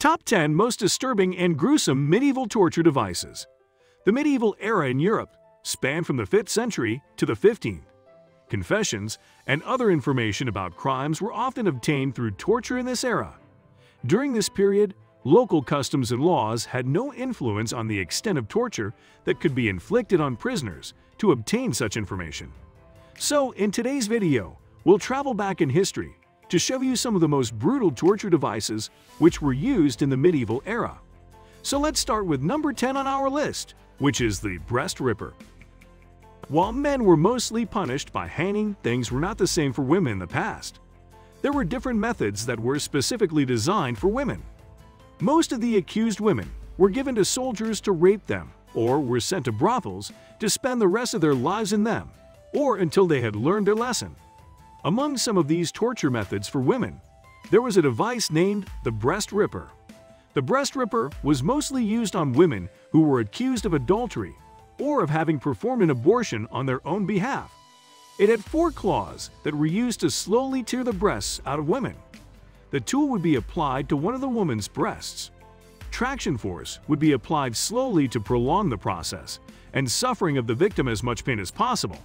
Top 10 Most Disturbing and Gruesome Medieval Torture Devices. The medieval era in Europe spanned from the 5th century to the 15th. Confessions and other information about crimes were often obtained through torture in this era. During this period, local customs and laws had no influence on the extent of torture that could be inflicted on prisoners to obtain such information. So, in today's video, we'll travel back in history to show you some of the most brutal torture devices which were used in the medieval era. So let's start with number 10 on our list, which is the breast ripper. While men were mostly punished by hanging, things were not the same for women in the past. There were different methods that were specifically designed for women. Most of the accused women were given to soldiers to rape them, or were sent to brothels to spend the rest of their lives in them, or until they had learned their lesson. Among some of these torture methods for women, there was a device named the breast ripper. The breast ripper was mostly used on women who were accused of adultery or of having performed an abortion on their own behalf. It had 4 claws that were used to slowly tear the breasts out of women. The tool would be applied to one of the woman's breasts. Traction force would be applied slowly to prolong the process and suffering of the victim as much pain as possible.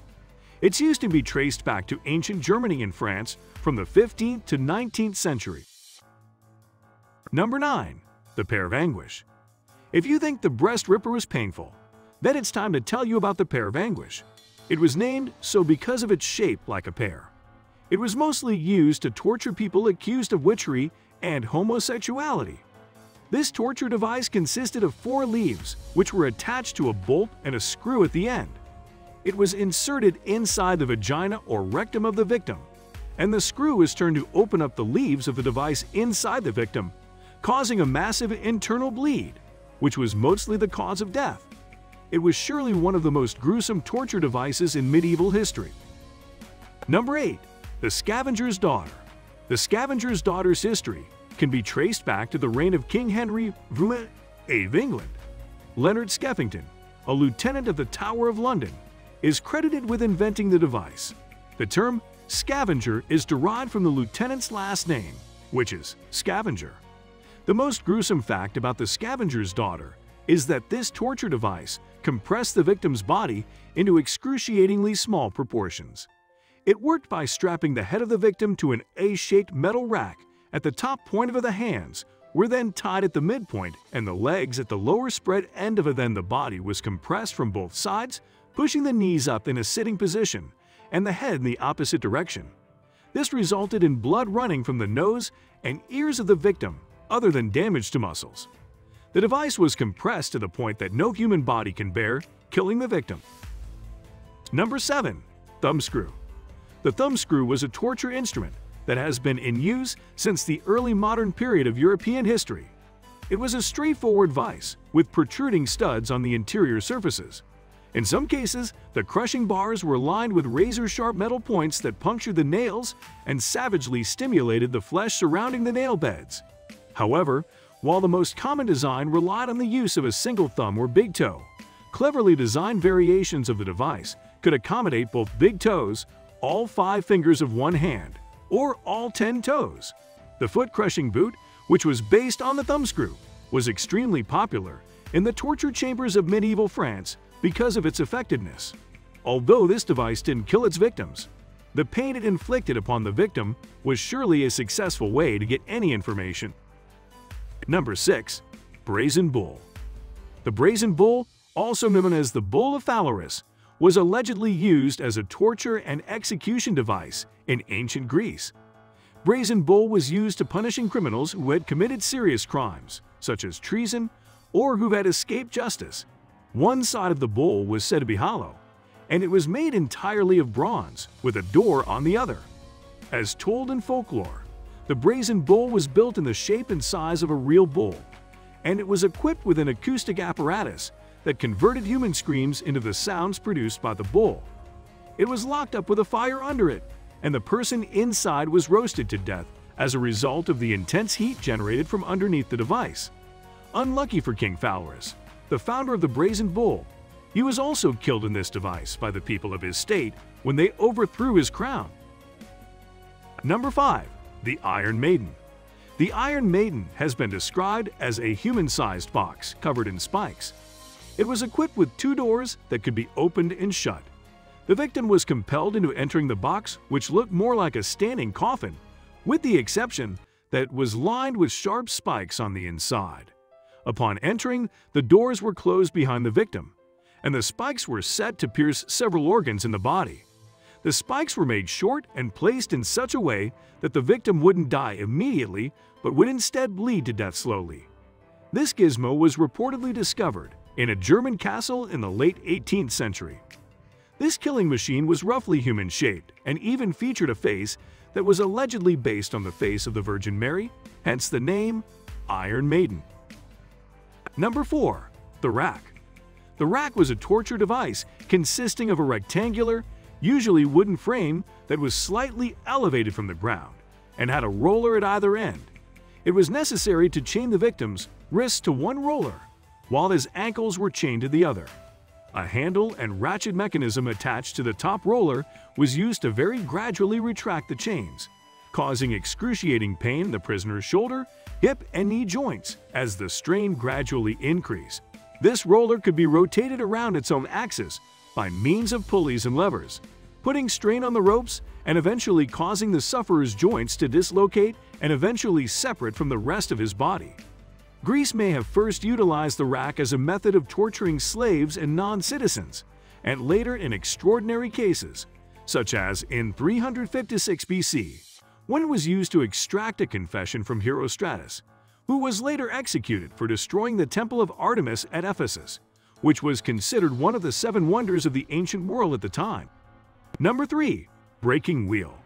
It's used to be traced back to ancient Germany and France from the 15th to 19th century. Number 9. The Pear of Anguish. If you think the breast ripper was painful, then it's time to tell you about the Pear of Anguish. It was named so because of its shape like a pear. It was mostly used to torture people accused of witchery and homosexuality. This torture device consisted of 4 leaves, which were attached to a bolt and a screw at the end. It was inserted inside the vagina or rectum of the victim, and the screw was turned to open up the leaves of the device inside the victim, causing a massive internal bleed, which was mostly the cause of death. It was surely one of the most gruesome torture devices in medieval history. Number 8. The Scavenger's Daughter. The Scavenger's Daughter's history can be traced back to the reign of King Henry VIII of England. Leonard Skeffington, a lieutenant of the Tower of London, is credited with inventing the device. The term scavenger is derived from the lieutenant's last name, which is Scavenger. The most gruesome fact about the Scavenger's Daughter is that this torture device compressed the victim's body into excruciatingly small proportions. It worked by strapping the head of the victim to an A-shaped metal rack at the top point of the hands, were then tied at the midpoint, and the legs at the lower spread end of it. Then the body was compressed from both sides, pushing the knees up in a sitting position and the head in the opposite direction. This resulted in blood running from the nose and ears of the victim, other than damage to muscles. The device was compressed to the point that no human body can bear, killing the victim. Number 7. Thumbscrew. The thumbscrew was a torture instrument that has been in use since the early modern period of European history. It was a straightforward vise with protruding studs on the interior surfaces. In some cases, the crushing bars were lined with razor-sharp metal points that punctured the nails and savagely stimulated the flesh surrounding the nail beds. However, while the most common design relied on the use of a single thumb or big toe, cleverly designed variations of the device could accommodate both big toes, all 5 fingers of one hand, or all 10 toes. The foot-crushing boot, which was based on the thumbscrew, was extremely popular in the torture chambers of medieval France because of its effectiveness. Although this device didn't kill its victims, the pain it inflicted upon the victim was surely a successful way to get any information. Number 6. Brazen Bull. The Brazen Bull, also known as the Bull of Phalaris, was allegedly used as a torture and execution device in ancient Greece. Brazen Bull was used to punishing criminals who had committed serious crimes, such as treason, or who had escaped justice. One side of the bull was said to be hollow, and it was made entirely of bronze, with a door on the other. As told in folklore, the Brazen Bull was built in the shape and size of a real bull, and it was equipped with an acoustic apparatus that converted human screams into the sounds produced by the bull. It was locked up with a fire under it, and the person inside was roasted to death as a result of the intense heat generated from underneath the device. Unlucky for King Phalaris, the founder of the Brazen Bull, he was also killed in this device by the people of his state when they overthrew his crown. Number 5. The Iron Maiden. The Iron Maiden has been described as a human-sized box covered in spikes. It was equipped with 2 doors that could be opened and shut. The victim was compelled into entering the box, which looked more like a standing coffin, with the exception that it was lined with sharp spikes on the inside. Upon entering, the doors were closed behind the victim, and the spikes were set to pierce several organs in the body. The spikes were made short and placed in such a way that the victim wouldn't die immediately, but would instead bleed to death slowly. This gizmo was reportedly discovered in a German castle in the late 18th century. This killing machine was roughly human-shaped and even featured a face that was allegedly based on the face of the Virgin Mary, hence the name Iron Maiden. Number 4. The rack. The rack was a torture device consisting of a rectangular, usually wooden frame that was slightly elevated from the ground and had a roller at either end. It was necessary to chain the victim's wrists to one roller, while his ankles were chained to the other. A handle and ratchet mechanism attached to the top roller was used to very gradually retract the chains, causing excruciating pain in the prisoner's shoulder, hip, and knee joints as the strain gradually increased. This roller could be rotated around its own axis by means of pulleys and levers, putting strain on the ropes and eventually causing the sufferer's joints to dislocate and eventually separate from the rest of his body. Greece may have first utilized the rack as a method of torturing slaves and non-citizens, and later in extraordinary cases, such as in 356 BC, when it was used to extract a confession from Herostratus, who was later executed for destroying the Temple of Artemis at Ephesus, which was considered one of the 7 wonders of the ancient world at the time. Number 3. Breaking wheel.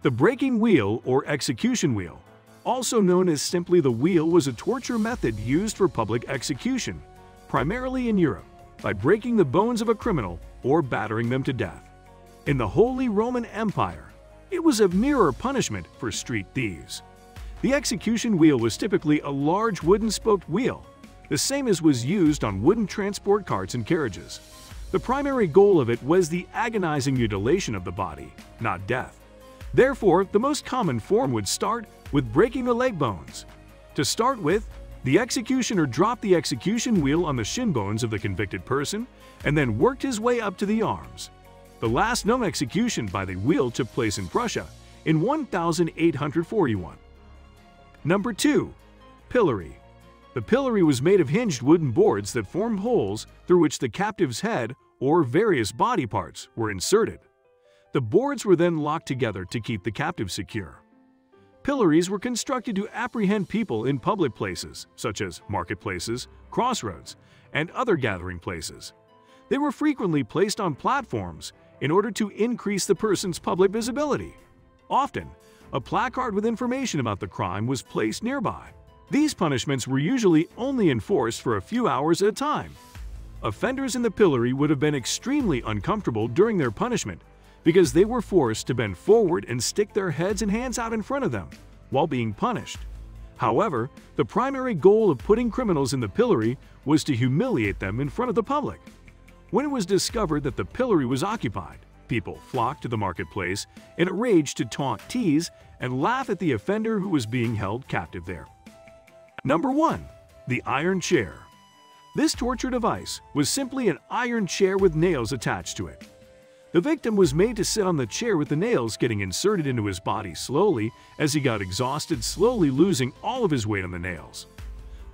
The breaking wheel or execution wheel, also known as simply the wheel, was a torture method used for public execution, primarily in Europe, by breaking the bones of a criminal or battering them to death. In the Holy Roman Empire, it was a mirror punishment for street thieves. The execution wheel was typically a large wooden spoked wheel, the same as was used on wooden transport carts and carriages. The primary goal of it was the agonizing mutilation of the body, not death. Therefore, the most common form would start with breaking the leg bones. To start with, the executioner dropped the execution wheel on the shin bones of the convicted person and then worked his way up to the arms. The last known execution by the wheel took place in Prussia in 1841. Number 2. Pillory. The pillory was made of hinged wooden boards that formed holes through which the captive's head or various body parts were inserted. The boards were then locked together to keep the captive secure. Pillories were constructed to apprehend people in public places, such as marketplaces, crossroads, and other gathering places. They were frequently placed on platforms in order to increase the person's public visibility. Often, a placard with information about the crime was placed nearby. These punishments were usually only enforced for a few hours at a time. Offenders in the pillory would have been extremely uncomfortable during their punishment because they were forced to bend forward and stick their heads and hands out in front of them while being punished. However, the primary goal of putting criminals in the pillory was to humiliate them in front of the public. When it was discovered that the pillory was occupied, people flocked to the marketplace in a rage to taunt, tease, and laugh at the offender who was being held captive there. Number 1. The iron chair. This torture device was simply an iron chair with nails attached to it. The victim was made to sit on the chair with the nails getting inserted into his body slowly as he got exhausted, slowly losing all of his weight on the nails.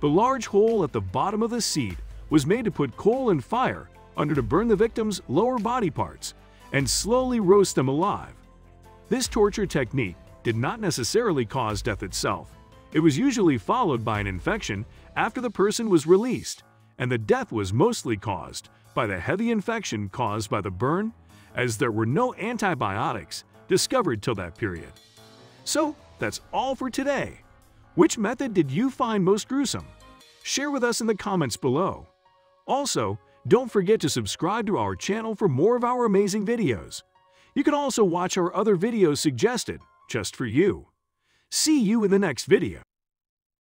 The large hole at the bottom of the seat was made to put coal and fire under to burn the victim's lower body parts and slowly roast them alive. This torture technique did not necessarily cause death itself. It was usually followed by an infection after the person was released, and the death was mostly caused by the heavy infection caused by the burn, as there were no antibiotics discovered till that period. So, that's all for today. Which method did you find most gruesome? Share with us in the comments below. Also, don't forget to subscribe to our channel for more of our amazing videos. You can also watch our other videos suggested just for you. See you in the next video.